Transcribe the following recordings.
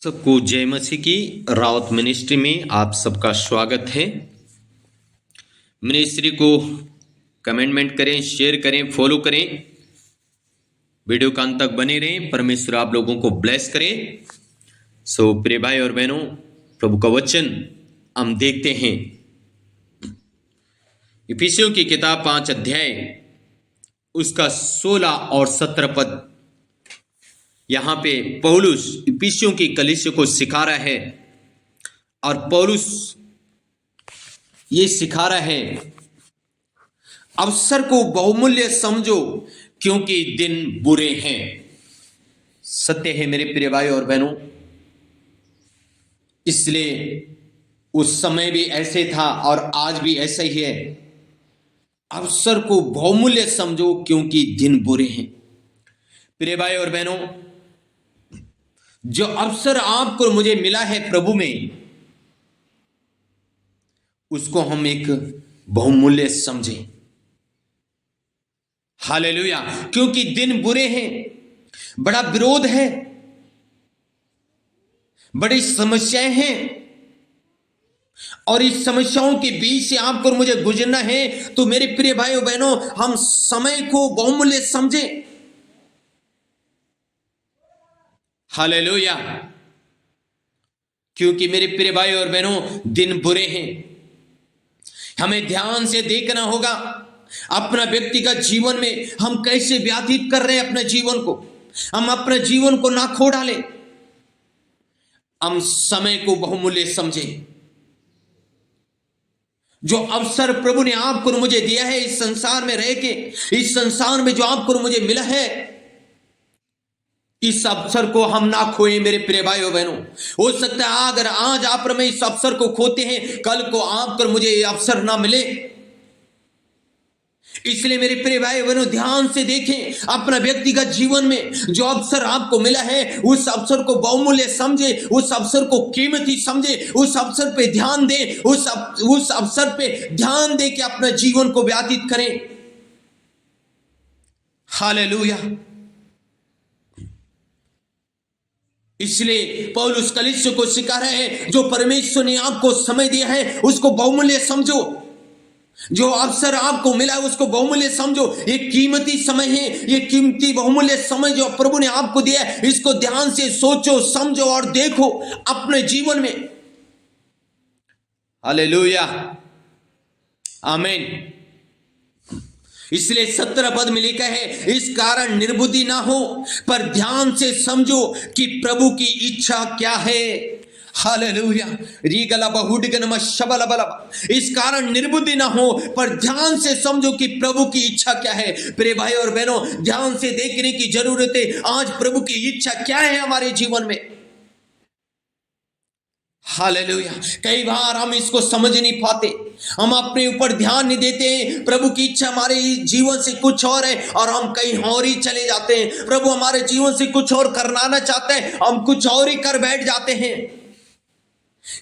सबको जय मसीह की। रावत मिनिस्ट्री में आप सबका स्वागत है। मिनिस्ट्री को कमेंटमेंट करें, शेयर करें, फॉलो करें, वीडियो का अंत तक बने रहें। परमेश्वर आप लोगों को ब्लेस करें। सो प्रिय भाई और बहनों, प्रभु का वचन हम देखते हैं इफिसियों की किताब 5 अध्याय उसका 16 और 17 पद। यहां पे पौलुस इफिसियों की कलीसिया को सिखा रहा है और पौलुस ये सिखा रहा है, अवसर को बहुमूल्य समझो क्योंकि दिन बुरे हैं। सत्य है मेरे प्रिय भाई और बहनों, इसलिए उस समय भी ऐसे था और आज भी ऐसा ही है। अवसर को बहुमूल्य समझो क्योंकि दिन बुरे हैं। प्रिय भाई और बहनों, जो अवसर आपको मुझे मिला है प्रभु में, उसको हम एक बहुमूल्य समझें। हालेलुया। क्योंकि दिन बुरे हैं, बड़ा विरोध है, बड़ी समस्याएं हैं और इस समस्याओं के बीच से आपको मुझे गुजरना है। तो मेरे प्रिय भाइयों बहनों, हम समय को बहुमूल्य समझें। हालेलुया। क्योंकि मेरे प्रिय भाई और बहनों, दिन बुरे हैं। हमें ध्यान से देखना होगा अपना व्यक्तिगत जीवन में हम कैसे व्यतीत कर रहे हैं अपने जीवन को। हम अपने जीवन को ना खो डालें, हम समय को बहुमूल्य समझें। जो अवसर प्रभु ने आपको मुझे दिया है इस संसार में रह के, इस संसार में जो आपको मुझे मिला है, इस अवसर को हम ना खोए मेरे प्रिय भाइयों बहनों। हो सकता है अगर आज आप में इस अवसर को खोते हैं, कल को आप पर मुझे ये अवसर ना मिले। इसलिए मेरे प्रिय भाई बहनों, ध्यान से देखें अपना व्यक्तिगत जीवन में जो अवसर आपको मिला है, उस अवसर को बहुमूल्य समझे, उस अवसर को कीमती समझे, उस अवसर पे ध्यान दें, उस अवसर पे ध्यान दे के अपना जीवन को व्यतीत करें। हालेलुया। इसलिए पौलुस कलीसिया को सिखा रहे हैं, जो परमेश्वर ने आपको समय दिया है उसको बहुमूल्य समझो। जो अवसर आपको मिला है उसको बहुमूल्य समझो। ये कीमती समय है, ये कीमती बहुमूल्य समय जो प्रभु ने आपको दिया है, इसको ध्यान से सोचो, समझो और देखो अपने जीवन में। हालेलुया, आमीन। इसलिए 17 पद में लिखा है, इस कारण निर्बुद्धि ना हो पर ध्यान से समझो कि प्रभु की इच्छा क्या है। हालेलुया। रीगला बहुडगनम शबलबल। इस कारण निर्बुद्धि ना हो पर ध्यान से समझो कि प्रभु की इच्छा क्या है। प्रिय भाई और बहनों, ध्यान से देखने की जरूरत है आज प्रभु की इच्छा क्या है हमारे जीवन में। हालेलुया। कई बार हम इसको समझ नहीं पाते, हम अपने ऊपर ध्यान नहीं देते हैं। प्रभु की इच्छा हमारे जीवन से कुछ और है और हम कहीं और ही चले जाते हैं। प्रभु हमारे जीवन से कुछ और करना चाहते हैं, हम कुछ और ही कर बैठ जाते हैं।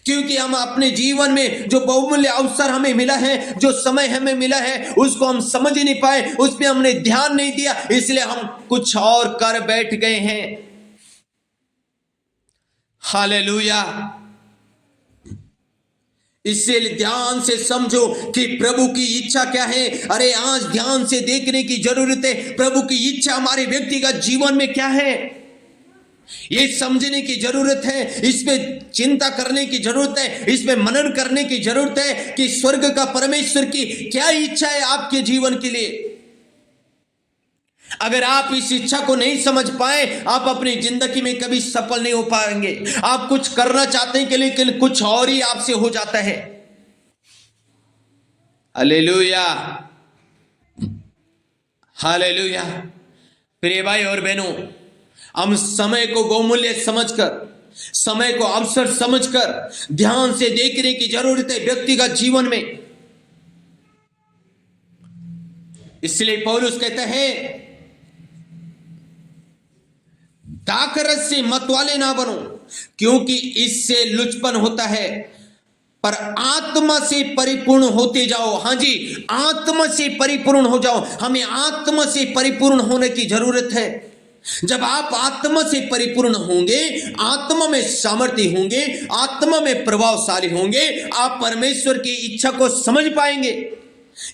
क्योंकि हम अपने जीवन में जो बहुमूल्य अवसर हमें मिला है, जो समय हमें मिला है, उसको हम समझ ही नहीं पाए, उस पर हमने ध्यान नहीं दिया, इसलिए हम कुछ और कर बैठ गए हैं। हालेलुया। इसलिए ध्यान से समझो कि प्रभु की इच्छा क्या है। अरे आज ध्यान से देखने की जरूरत है, प्रभु की इच्छा हमारे व्यक्तिगत जीवन में क्या है, ये समझने की जरूरत है। इसमें चिंता करने की जरूरत है, इसमें मनन करने की जरूरत है कि स्वर्ग का परमेश्वर की क्या इच्छा है आपके जीवन के लिए। अगर आप इस इच्छा को नहीं समझ पाए, आप अपनी जिंदगी में कभी सफल नहीं हो पाएंगे। आप कुछ करना चाहते हैं लेकिन कुछ और ही आपसे हो जाता है। Hallelujah, hallelujah. प्रिय भाई और बहनों, हम समय को बहुमूल्य समझकर, समय को अवसर समझकर ध्यान से देखने की जरूरत है व्यक्तिगत जीवन में। इसलिए पौलुस कहते हैं, दाखरस से मतवाले ना बनो क्योंकि इससे लुचपन होता है, पर आत्मा से परिपूर्ण होते जाओ। हां जी, आत्मा से परिपूर्ण हो जाओ। हमें आत्मा से परिपूर्ण होने की जरूरत है। जब आप आत्मा से परिपूर्ण होंगे, आत्मा में सामर्थ्य होंगे, आत्मा में प्रभावशाली होंगे, आप परमेश्वर की इच्छा को समझ पाएंगे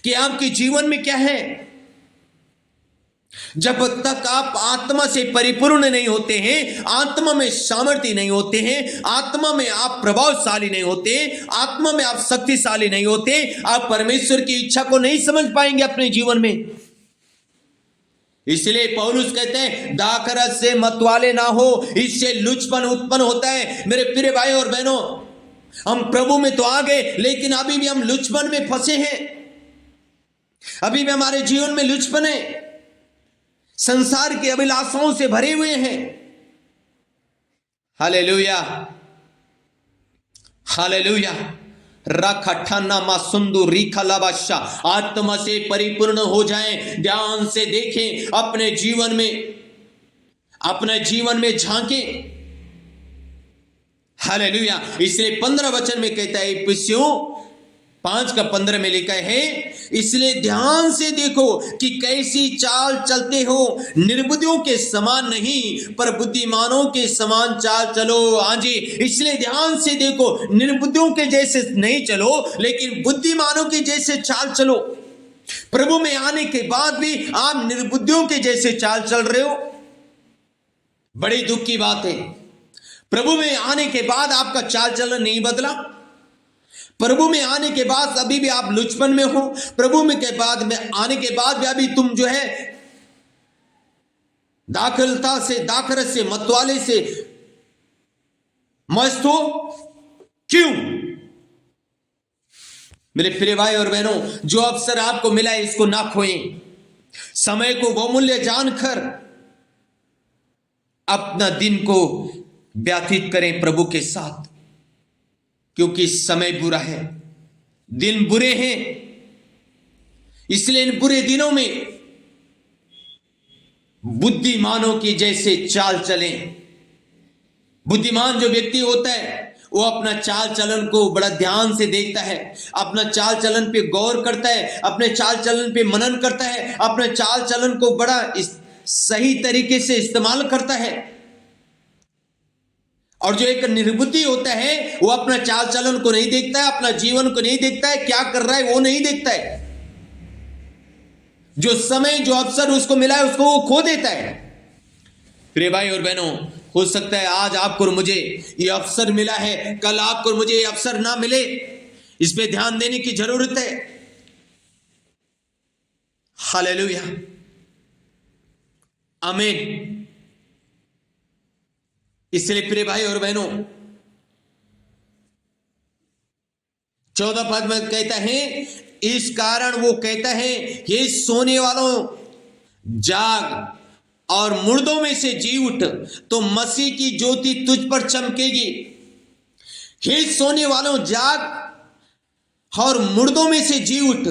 कि आपके जीवन में क्या है। जब तक आप आत्मा से परिपूर्ण नहीं होते हैं, आत्मा में सामर्थ्य नहीं होते हैं, आत्मा में आप प्रभावशाली नहीं होते, आत्मा में आप शक्तिशाली नहीं होते, आप परमेश्वर की इच्छा को नहीं समझ पाएंगे अपने जीवन में। इसलिए पौलुस कहते हैं दाखरस से मतवाले ना हो, इससे लुचपन उत्पन्न होता है। मेरे प्रिय भाई और बहनों, हम प्रभु में तो आ गए, लेकिन अभी भी हम लुचपन में फंसे हैं। अभी भी हमारे जीवन में लुचपन है, संसार की अभिलाषाओं से भरे हुए हैं। Hallelujah, hallelujah. रखठन्ना मासुंदु रिखलाबाशा, आत्मा से परिपूर्ण हो जाएं। ध्यान से देखें, अपने जीवन में झांकें। हालेलुया। इसलिए 15 वचन में कहता है, इफिसियों 5:15 में लिखा है, इसलिए ध्यान से देखो कि कैसी चाल चलते हो, निर्बुद्धियों के समान नहीं पर बुद्धिमानों के समान चाल चलो। हाँ जी, इसलिए ध्यान से देखो, निर्बुद्धियों के जैसे नहीं चलो, लेकिन बुद्धिमानों के जैसे चाल चलो। प्रभु में आने के बाद भी आप निर्बुद्धियों के जैसे चाल चल रहे हो, बड़ी दुख की बात है। प्रभु में आने के बाद आपका चाल चलन नहीं बदला। प्रभु में आने के बाद अभी भी आप लुचपन में हो। प्रभु में आने के बाद भी अभी तुम जो है दाखरस से मतवाले से मस्त हो। क्यों? मेरे प्रिय भाई और बहनों, जो अवसर आपको मिला है इसको ना खोएं। समय को बहुमूल्य जानकर अपना दिन को व्यतीत करें प्रभु के साथ, क्योंकि समय बुरा है, दिन बुरे हैं। इसलिए इन बुरे दिनों में बुद्धिमानों की जैसे चाल चलें। बुद्धिमान जो व्यक्ति होता है वो अपना चाल चलन को बड़ा ध्यान से देखता है, अपना चाल चलन पे गौर करता है, अपने चाल चलन पे मनन करता है, अपने चाल चलन को बड़ा सही तरीके से इस्तेमाल करता है। और जो एक निर्बुद्धि होता है वो अपना चाल चलन को नहीं देखता है, अपना जीवन को नहीं देखता है, क्या कर रहा है वो नहीं देखता है। जो समय जो अवसर उसको मिला है उसको वो खो देता है। प्रिय भाई और बहनों, हो सकता है आज आपको और मुझे ये अवसर मिला है, कल आपको और मुझे ये अवसर ना मिले। इस पे ध्यान देने की जरूरत है। हालेलुया, आमीन। इसलिए प्रिय भाई और बहनों, 14 पद में कहता है, इस कारण वो कहता है, ये सोने वालों जाग और मुर्दों में से जी उठ, तो मसीह की ज्योति तुझ पर चमकेगी। हे सोने वालों जाग और मुर्दों में से जी उठ,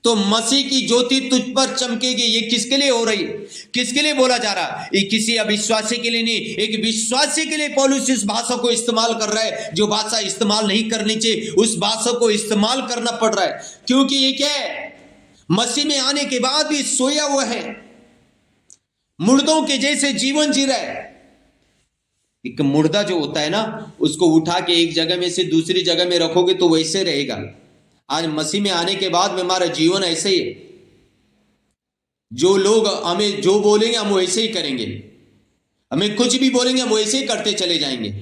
तो मसीह की ज्योति तुझ पर चमकेगी। ये किसके लिए हो रही? किसके लिए बोला जा रहा? ये किसी अविश्वासी के लिए नहीं, एक विश्वासी के लिए पौलुस इस भाषा को इस्तेमाल कर रहा है। जो भाषा इस्तेमाल नहीं करनी चाहिए उस भाषा को इस्तेमाल करना पड़ रहा है, क्योंकि ये क्या है, मसीह में आने के बाद भी सोया हुआ है, मुर्दों के जैसे जीवन जी रहा है। एक मुर्दा जो होता है ना, उसको उठा के एक जगह में से दूसरी जगह में रखोगे तो वैसे रहेगा। आज मसीह में आने के बाद में हमारा जीवन ऐसे ही है। जो लोग हमें जो बोलेंगे हम वैसे ही करेंगे, हमें कुछ भी बोलेंगे हम वैसे ही करते चले जाएंगे।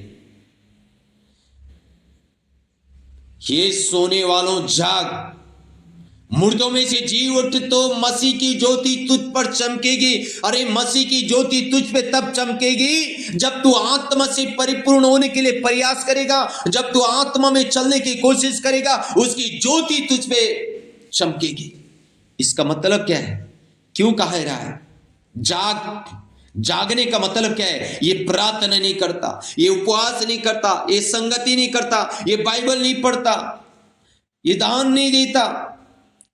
ये सोने वालों जाग, मुर्दों में से जी उठ, तो मसीह की ज्योति तुझ पर चमकेगी। अरे मसीह की ज्योति तुझ पे तब चमकेगी जब तू आत्मा से परिपूर्ण होने के लिए प्रयास करेगा, जब तू आत्मा में चलने की कोशिश करेगा, उसकी ज्योति तुझ पे चमकेगी। इसका मतलब क्या है? क्यों कहा रहा है जागने का मतलब क्या है? ये प्रार्थना नहीं करता, ये उपवास नहीं करता, ये संगति नहीं करता, ये बाइबल नहीं पढ़ता, ये दान नहीं देता,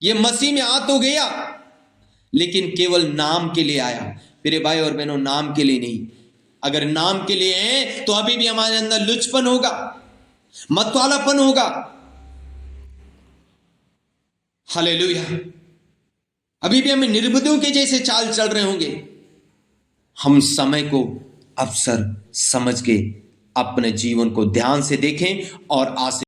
ये मसीह में आ तो गया लेकिन केवल नाम के लिए आया। मेरे भाई और बहनों, नाम के लिए नहीं। अगर नाम के लिए हैं तो अभी भी हमारे अंदर लुचपन होगा, मतवालापन होगा। हालेलुया। अभी भी हम निर्बुद्धियों के जैसे चाल चल रहे होंगे। हम समय को अवसर समझ के अपने जीवन को ध्यान से देखें और आशीष